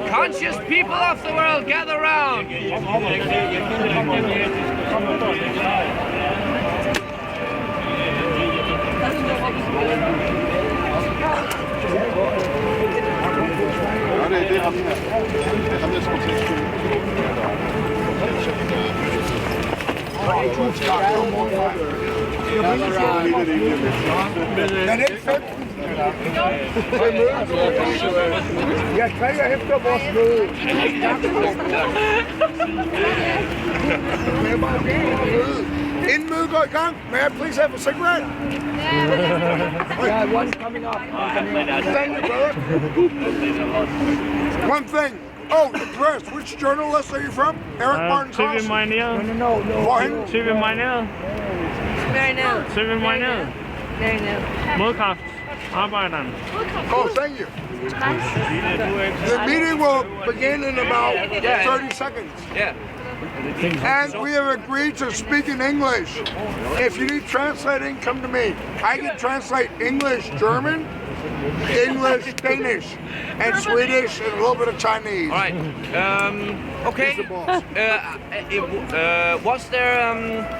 Conscious people of the world, gather round. Jeg trækker efter vores møde. Inden mødet går i gang, may I please have a cigarette? Yeah, one's coming up. Thank you, brother. One thing. Oh, the press. Which journalist are you from? Eric Martin TV Mineret. No. TV Mineret. TV Mineret. Modkraft. Arbejderen. Oh, thank you. The meeting will begin in about 30 seconds. Yeah. And we have agreed to speak in English. If you need translating, come to me. I can translate English, German, English, Danish, and Swedish, and a little bit of Chinese. All right. Okay. Was there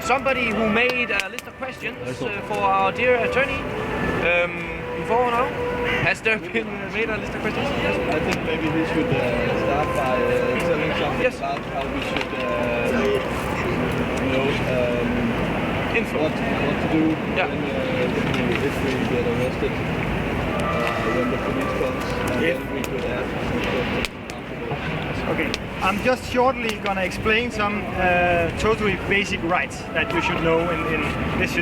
somebody who made a list of questions for our dear attorney before now? Has there been made a list of questions? I think maybe we should start by telling something about how we should, what to do if we get arrested when the police comes, and then we could ask some questions afterwards. Okay, I'm just shortly gonna explain some totally basic rights that you should know in this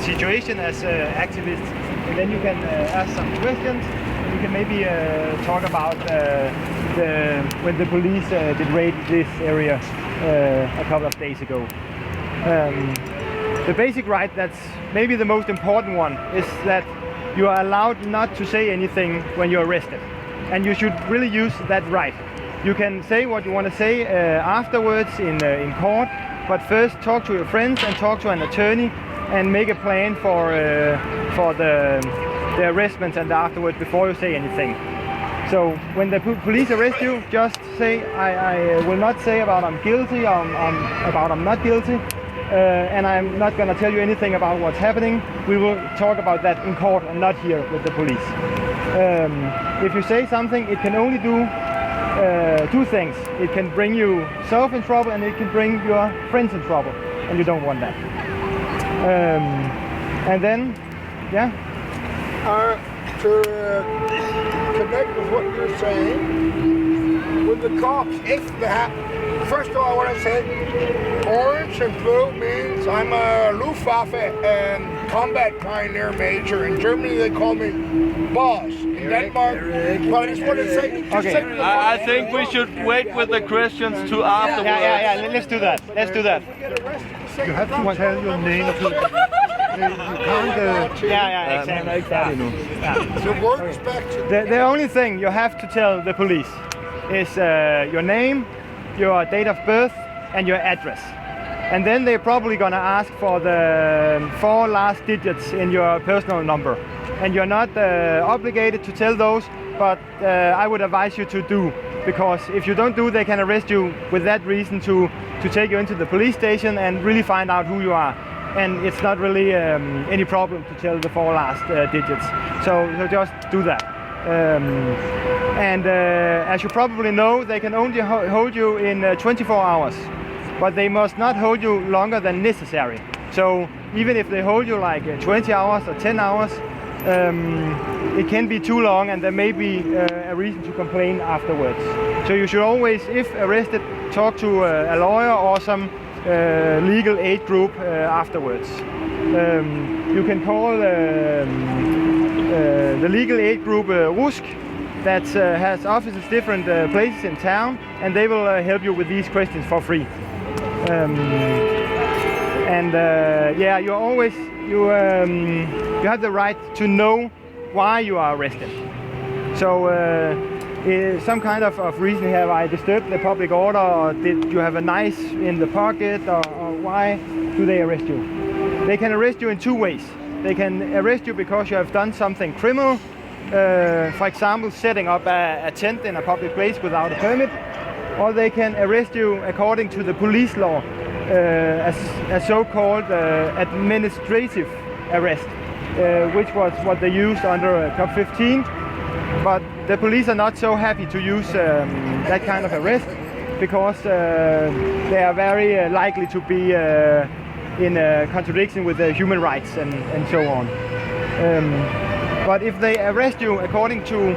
situation as activists. And then you can ask some questions. And you can maybe talk about when the police did raid this area a couple of days ago. The basic right that's maybe the most important one is that you are allowed not to say anything when you're arrested. And you should really use that right. You can say what you want to say afterwards in court, but first talk to your friends and talk to an attorney and make a plan for the arrestment and afterwards before you say anything. So when the police arrest you, just say I will not say about I'm guilty or about I'm not guilty, and I'm not going to tell you anything about what's happening. We will talk about that in court and not here with the police. If you say something, it can only do two things. It can bring yourself in trouble and it can bring your friends in trouble, and you don't want that. And then, yeah? To connect with what you're saying, with the cops, if that, first of all I want to say, orange and blue means I'm a Luftwaffe and combat pioneer major. In Germany they call me boss. In Denmark, but I just want to say, okay. I think we should wait with the questions to afterwards. Yeah, let's do that. Let's do that. you have to tell your name. Exactly. The word is back to The only thing you have to tell the police is your name, your date of birth, and your address. And then they're probably gonna ask for the 4 last digits in your personal number. And you're not obligated to tell those, but I would advise you to do, because if you don't do, they can arrest you with that reason to take you into the police station and really find out who you are. And it's not really any problem to tell the 4 last digits. So just do that. As you probably know, they can only hold you in 24 hours. But they must not hold you longer than necessary. So even if they hold you like 20 hours or 10 hours, it can be too long and there may be a reason to complain afterwards. So you should always, if arrested, talk to a lawyer or some legal aid group afterwards. You can call the legal aid group Rusk, that has offices different places in town, and they will help you with these questions for free. Yeah, you have the right to know why you are arrested. So some kind of reason, have I disturbed the public order, or did you have a knife in the pocket, or why do they arrest you? They can arrest you in 2 ways. They can arrest you because you have done something criminal, for example, setting up a tent in a public place without a permit, or they can arrest you according to the police law, a so-called administrative arrest, which was what they used under COP15. But the police are not so happy to use that kind of arrest because they are very likely to be in contradiction with the human rights and so on. But if they arrest you according to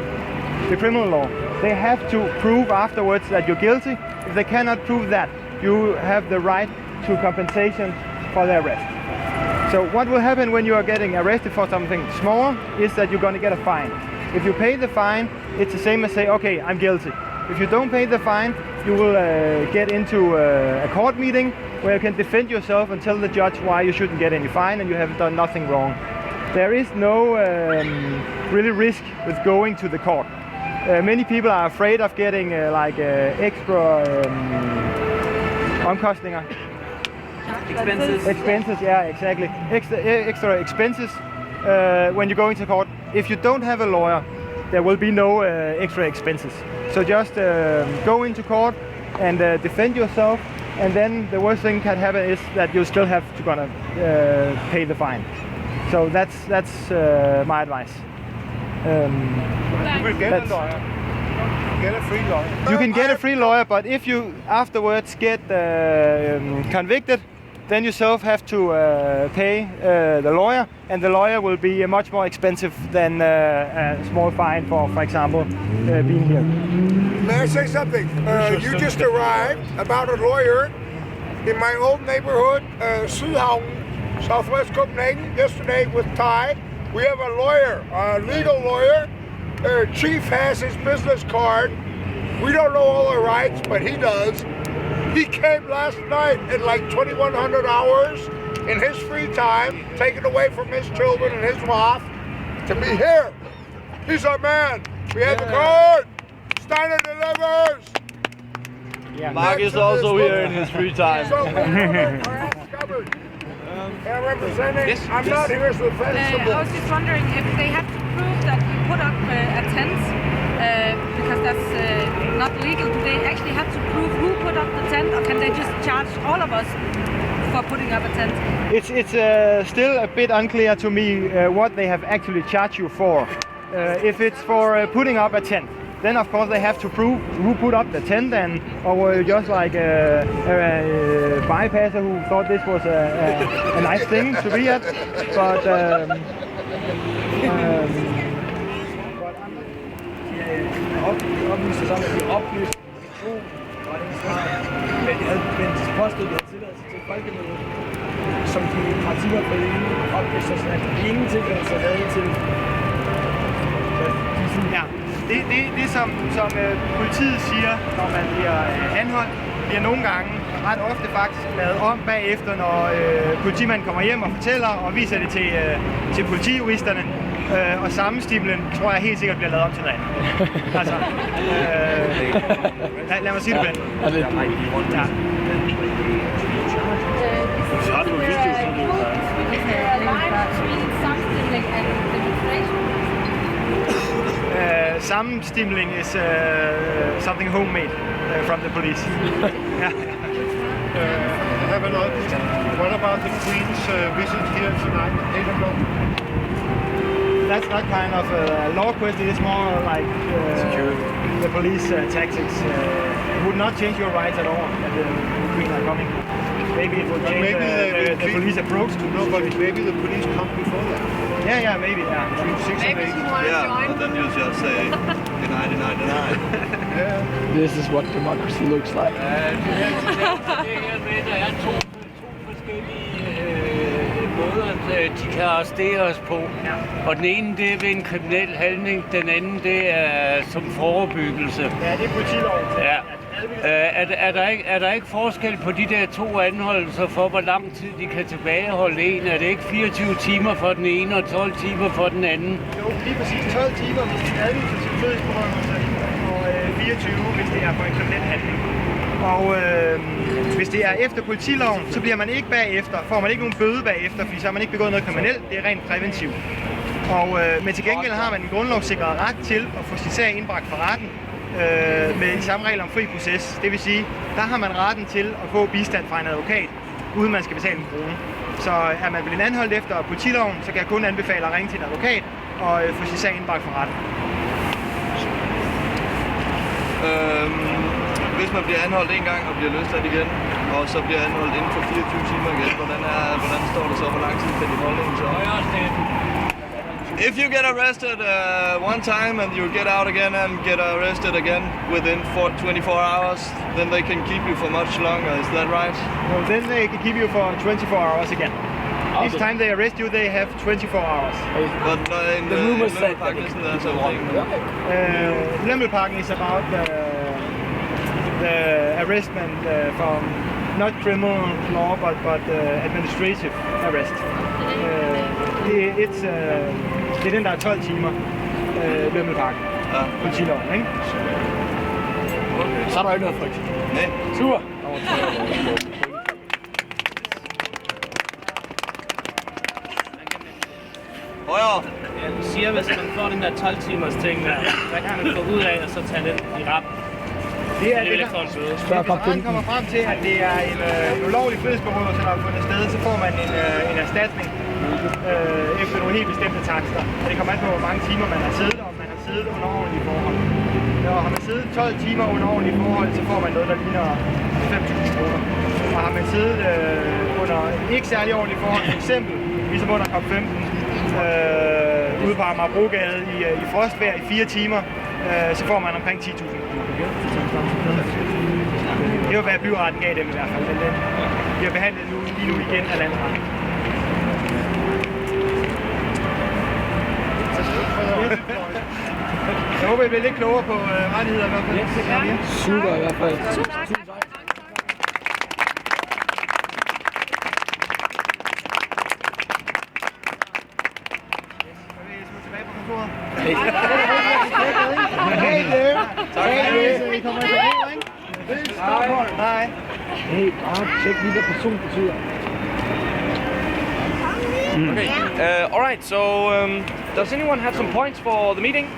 the criminal law, they have to prove afterwards that you're guilty. If they cannot prove that, you have the right to compensation for the arrest. So what will happen when you are getting arrested for something small is that you're going to get a fine. If you pay the fine, it's the same as say, okay, I'm guilty. If you don't pay the fine, you will get into a court meeting where you can defend yourself and tell the judge why you shouldn't get any fine and you have done nothing wrong. There is no really risk with going to the court. Many people are afraid of getting extra omkostninger. Expenses, yeah, exactly. Extra expenses when you're going to court. If you don't have a lawyer, there will be no extra expenses. So just go into court and defend yourself, and then the worst thing can happen is that you still have to gonna pay the fine. So that's my advice. You will get a lawyer. Get a free lawyer. You can get a free lawyer, but if you afterwards get convicted, then you yourself have to pay the lawyer, and the lawyer will be much more expensive than a small fine for example, being here. May I say something? You just arrived about a lawyer in my old neighborhood, Sydhavn, southwest Copenhagen, yesterday with Thai. We have a lawyer, a legal lawyer. Chief has his business card. We don't know all the rights, but he does. He came last night at like 2,100 hours in his free time, taken away from his children and his wife, to be here. He's our man. We have a card. Steiner delivers. Yeah. Mark is also here in his free time. So, representing, Yes. I'm not here as the festival. I was just wondering if they have to prove that you put up a tent, because that's not legal. Do they actually have to prove who put up the tent, or can they just charge all of us for putting up a tent? It's still a bit unclear to me what they have actually charged you for. If it's for putting up a tent, then of course they have to prove who put up the tent, and or were you just like a bypasser who thought this was a nice thing to be at. But oplyste som, at de oplyste to men de havde påstået, at de havde tilladelse til folkemødet, som de i princippet for oplyste sig, at ingen tilladelse er lavet til. Ja, det som politiet siger, når man bliver anholdt, bliver nogle gange, ret ofte faktisk, lavet om bagefter, når politimanden kommer hjem og fortæller og viser det til politijuristerne. Og sammenstimlen tror jeg helt sikkert bliver lavet om til noget andet. Altså, lad mig sige det på den. Ja. Sammenstimling is something homemade from the police. Yeah. I have another question. What about the Queen's visit here tonight, 8 o'clock? That's not kind of a law question, it's more like the police tactics. It would not change your rights at all that the Queen are coming. Maybe it will change the police approach to no, but maybe the police come before that. Yeah, maybe, yeah. Between 6 and 8. Yeah, but then you just say, deny, deny, deny. Yeah. This is what democracy looks like. De kan arrestere os på. Og den ene, det er ved en kriminel handling, den anden, det er som forebyggelse. Ja, det er politiloven. Ja. Er der ikke forskel på de der to anholdelser for, hvor lang tid de kan tilbageholde en? Er det ikke 24 timer for den ene og 12 timer for den anden? Jo, lige præcis 12 timer, hvis det er administrativ frihedsberøvelse, og 24, hvis det er for en kriminel handling. Og hvis det er efter politiloven, så bliver man ikke bagefter, får man ikke nogen bøde bagefter, fordi så har man ikke begået noget kriminelt, det er rent præventivt. Men til gengæld har man en grundlovssikret ret til at få sin sag indbragt for retten med de samme regler om fri proces. Det vil sige, der har man retten til at få bistand fra en advokat, uden man skal betale en krone. Så er man blevet anholdt efter politiloven, så kan jeg kun anbefale at ringe til en advokat og få sin sag indbragt for retten. Hvis man bliver anholdt en gang og bliver løsladt igen, og så bliver anholdt inden for 24 timer igen, hvordan står det så? Hvor lang tid kan de holde en så? If you get arrested one time and you get out again and get arrested again within 24 hours, then they can keep you for much longer. Is that right? Well, then they can keep you for 24 hours again. Okay. Each time they arrest you, they have 24 hours. But in the rumor said that there's something. Pakken is about the arrestment from not criminal law but administrative arrest. Det er den, der er 12 timer Pakken. Ja. Politiloven, ikke? Okay. Så er der ikke noget frygt. Nej. Super. Ja, du siger, hvis man får den der 12 timers ting der, hvad kan man få ud af og så tage den i rap? Det er det, hvis retten kommer frem til, at det er en ulovlig frihedsberøvelse, der har fundet sted, så får man en erstatning efter nogle helt bestemte takster. Og det kommer an på, hvor mange timer man har siddet, og om man har siddet under ordentlige forhold. Og har man siddet 12 timer under ordentlige forhold, så får man noget, der ligner 5.000 kroner. Og har man siddet under ikke særlig ordentlige forhold, for eksempel ligesom under COP15, ude på Amagerbrogade i frostvejr i 4 timer, så får man omkring 10.000 kroner. Det var, hvad byretten gav dem i hvert fald, men den bliver behandlet lige nu igen af landsretten. Jeg håber, I bliver lidt klogere på rettigheder i hvert fald. Super i hvert fald. Hey there. I kommer til Hej. Hey, bare tjek lige, hvad person betyder. Okay, alright, so does anyone have some points for the meeting?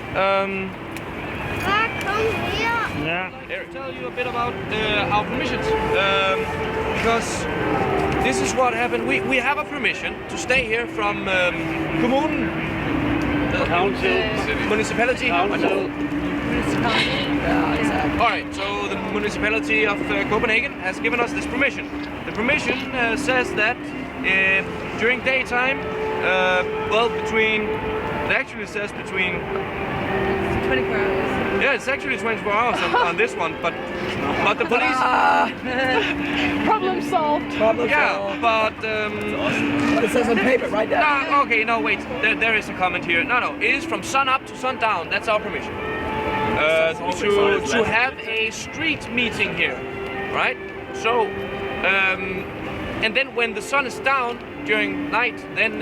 Yeah. I'll tell you a bit about our permissions, because this is what happened. We have a permission to stay here from kommunen, Council, municipality. Council. Alright, so the municipality of Copenhagen has given us this permission. The permission says that during daytime, it actually says between 24 hours. Yeah, it's actually 24 hours on this one, but the police. Problem solved. But It says on paper right there. no, okay, no, wait. There is a comment here. No, it is from sun up to sundown. That's our permission. To have a street meeting here, right? So, and then when the sun is down during night, then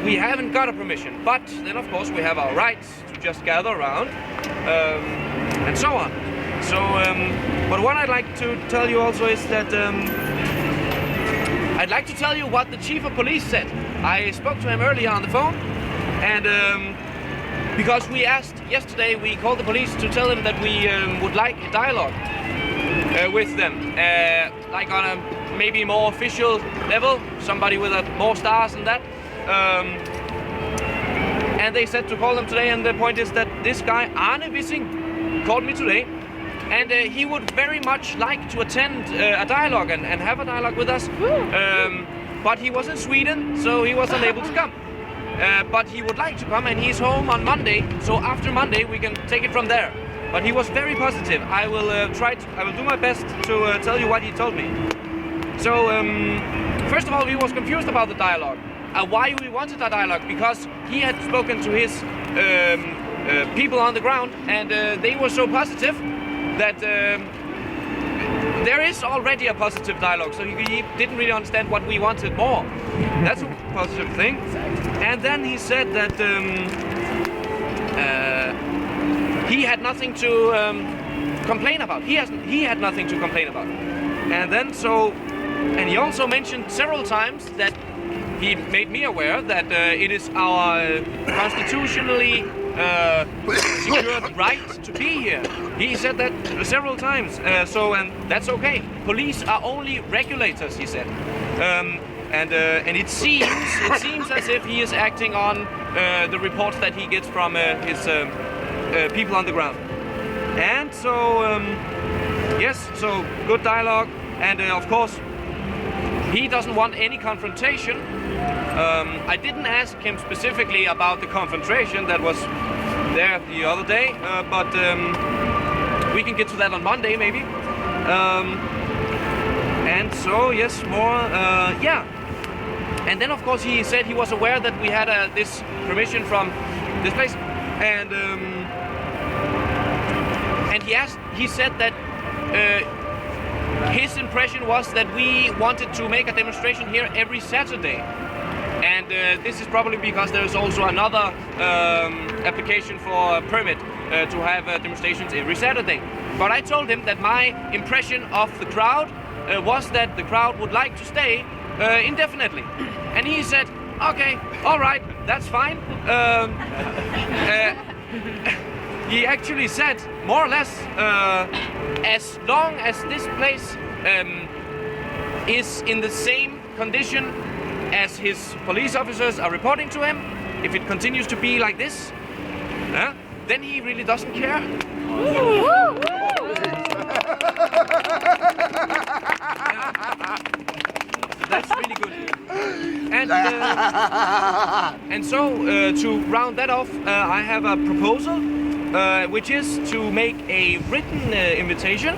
we haven't got a permission. But then, of course, we have our rights to just gather around and so on. So, but what I'd like to tell you also is that I'd like to tell you what the chief of police said. I spoke to him earlier on the phone, and because we asked yesterday, we called the police to tell them that we would like a dialogue with them, like on a maybe more official level, somebody with more stars than that. And they said to call them today, and the point is that this guy, Arne Wissing, called me today, and he would very much like to attend a dialogue and have a dialogue with us, but he was in Sweden, so he wasn't able to come. But he would like to come, and he's home on Monday, so after Monday we can take it from there. But he was very positive. I will do my best to tell you what he told me. So, first of all, he was confused about the dialogue. Why we wanted a dialogue? Because he had spoken to his people on the ground, and they were so positive that there is already a positive dialogue. So he didn't really understand what we wanted more. That's a positive thing. And then he said that he had nothing to complain about. He had nothing to complain about. And then and he also mentioned several times that he made me aware that it is our constitutionally secured right to be here. He said that several times, and that's okay. Police are only regulators, he said. And it seems as if he is acting on the reports that he gets from his people on the ground. And so, yes, so good dialogue, and of course, he doesn't want any confrontation. I didn't ask him specifically about the confrontation that was there the other day, but we can get to that on Monday, maybe. And so, yes, more, yeah. And then, of course, he said he was aware that we had this permission from this place, and he said that his impression was that we wanted to make a demonstration here every Saturday. And this is probably because there is also another application for a permit to have demonstrations every Saturday. But I told him that my impression of the crowd was that the crowd would like to stay indefinitely. And he said, okay, all right, that's fine. He actually said, more or less, as long as this place is in the same condition as his police officers are reporting to him, if it continues to be like this, then he really doesn't care. That's really good. And so, to round that off, I have a proposal, which is to make a written invitation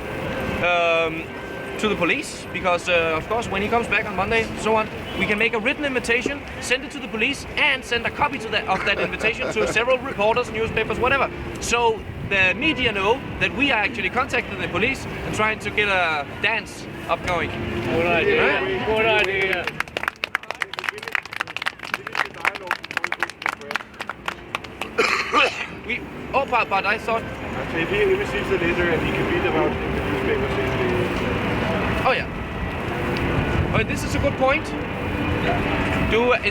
to the police, because of course when he comes back on Monday, so on, we can make a written invitation, send it to the police, and send a copy of that invitation to several reporters, newspapers, whatever. So the media know that we are actually contacting the police and trying to get a dance upgoing. Good idea. Good idea. But I thought... So if he receives the letter and he can read about it in the newspapers. Oh yeah. Oh, this is a good point. But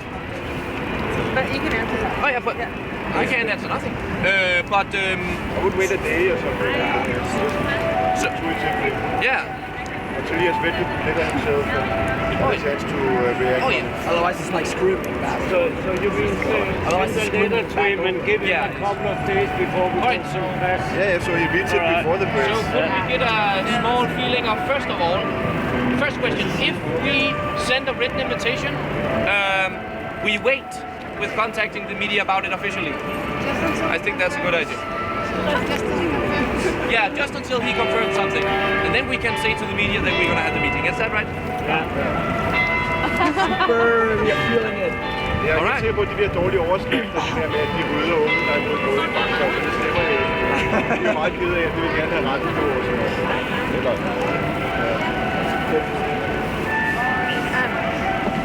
you can answer that. Oh yeah, but I can't answer nothing. But I would wait a day or something. Yeah. Until he has read the letter himself and has a chance to react. Oh yeah. Otherwise, it's like scribbling back. So you mean send a letter to him and give him a couple of days before we can show press? Yeah, so he reads it before the press. So could we get a small feeling of, first of all, first question, if we send a written invitation, we wait with contacting the media about it officially? I think that's a good idea. Yeah, just until he confirms something. And then we can say to the media that we're going to have the meeting. Is that right? Yeah. Super, we are feeling it. Ja, jeg kan se på de der dårlige overskrifter, det der med, at de rydder unge, der er blevet gået i banker, så det stemmer jo ikke. Det er meget ked af, det vil gerne have ret på og sådan noget.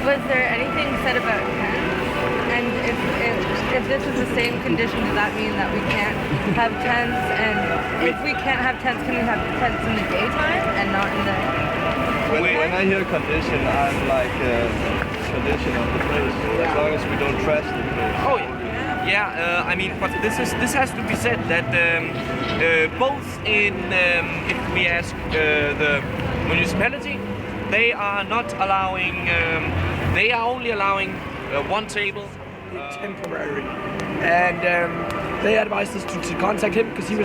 Was there anything said about tents? And if this is the same condition, does that mean that we can't have tents? And if we can't have tents, can we have tents in the daytime and not in the... When I hear condition, I'm like condition of the place. As long as we don't trash the place. Oh yeah. Yeah, I mean, but this has to be said that both in, if we ask the municipality, they are not allowing, they are only allowing one table. Temporary. And they advised us to contact him because he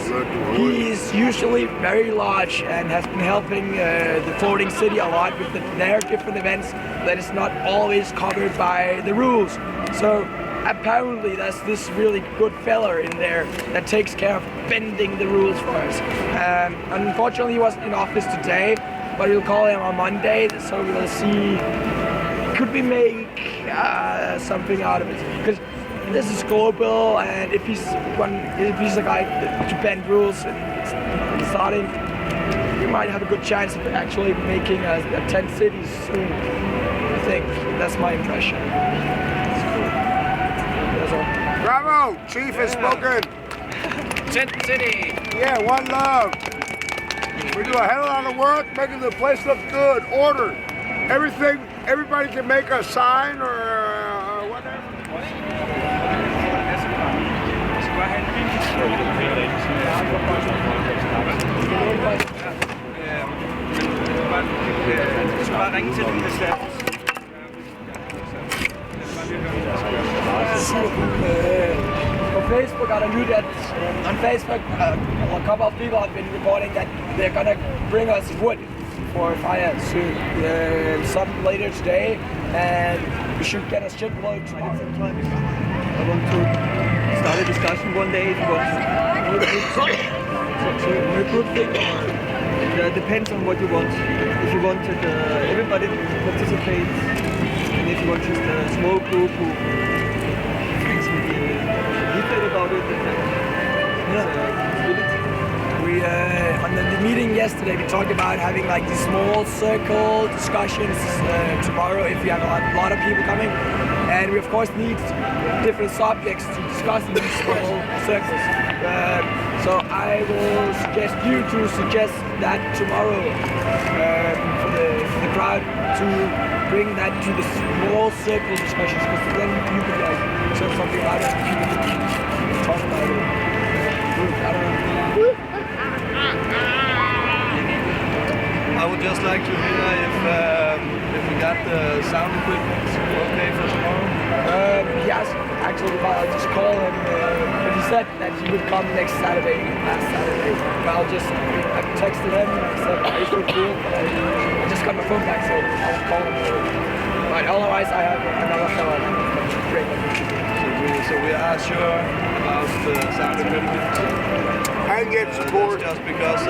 is usually very large and has been helping the floating city a lot with their different events that is not always covered by the rules. So apparently there's this really good fella in there that takes care of bending the rules for us. Unfortunately he wasn't in office today, but we'll call him on Monday, so we'll see, could we make something out of it? Because this is global, and if he's a guy to bend rules and starting, we might have a good chance of actually making a tent city soon. I think that's my impression. That's all. Bravo! Chief has spoken. Tent city. Yeah, one love. We do a hell of a lot of work making the place look good, order. Everything, everybody can make a sign or ringe til dem, hvis det er. On Facebook, I knew that on Facebook, a couple of people have been reporting that they're gonna bring us wood for fire soon, some later today, and we should get a shipload tomorrow. I want to start a discussion one day. It was a good thing, or it depends on what you want. If you wanted everybody to participate, and if you want just a small group who thinks about it, We on the meeting yesterday, we talked about having like these small circle discussions tomorrow if we have a lot of people coming, and we of course need different subjects to discuss in these small circles. So I will suggest you to suggest that tomorrow for the crowd to bring that to the small circle discussions, because then you could like say something about it. Talk about it. I don't know. I would just like to hear if we got the sound equipment okay for tomorrow. Yes, actually, I just called him, but he said that he would come next Saturday, last Saturday. I texted him and I said, it's so cool, but I just got my phone back, so I will call him. But otherwise, I have another fellow that comes great. So we are sure about the sound equipment. I get support. Just because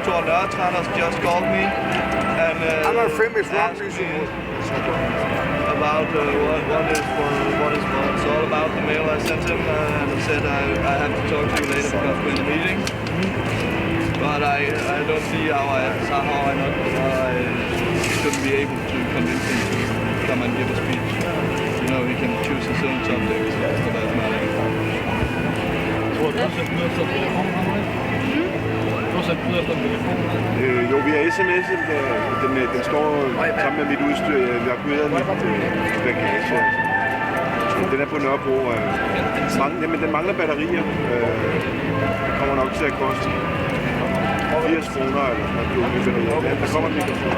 Thor Nørretranders just called me and I'm a famous rock musician. About what it's all about, the mail I sent him, and I said I have to talk to you later because we're in a meeting. But I don't see how I shouldn't be able to convince him to come and give a speech. You know, he can choose his own subjects for that matter. Jo, vi har sms'et, den står sammen med mit udstyr. Jeg har kørt mit bagage. Den er på Nørrebro. Men den mangler batterier. Kommer nok til at koste 80 kroner eller noget. Der kommer mikrofon.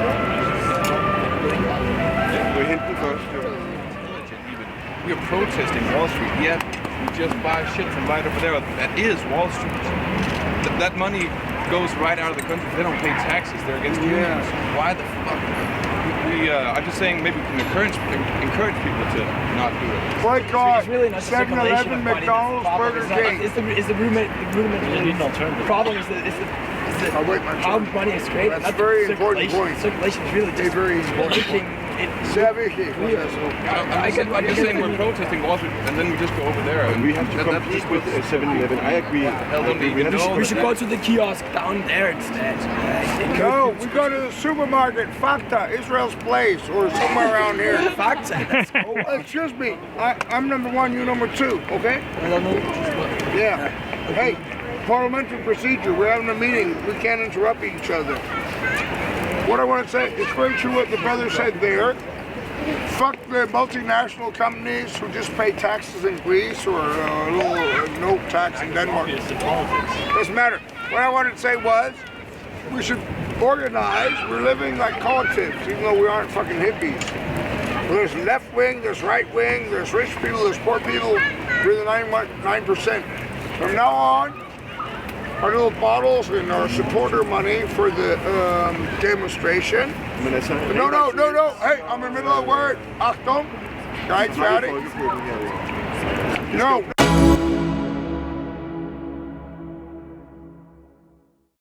Vi hente den først. We are protesting Wall Street, yet we just buy shit from right over there. That is Wall Street. That money goes right out of the country. They don't pay taxes. They're against unions. Why the fuck? I'm just saying maybe we can encourage people to not do it. Boycott, It's really not just a 7-Eleven, McDonald's, Burger King. It's the rudimentary problem is how money is created. That's a very important point. Circulation is really just very important. I'm just saying we're protesting Wall Street and then we just go over there. And we have to compete with 7-Eleven. I agree. We should go to the kiosk down there instead. No, we go to the supermarket, Fakta, Israel's Place, or somewhere around here. Fakta, let's go. Excuse me, I'm number one, you number two, okay? Yeah. Hey, parliamentary procedure, we're having a meeting, we can't interrupt each other. What I want to say, it's very true what the brother said there. Fuck the multinational companies who just pay taxes in Greece or a little no tax in Denmark. Doesn't matter. What I wanted to say was, we should organize. We're living like collectives, even though we aren't fucking hippies. There's left wing, there's right wing, there's rich people, there's poor people. We're the 9%. From now on, our little bottles and our supporter money for the demonstration. No. Hey, I'm in the middle of a word. Achtung. Right, Friday. No.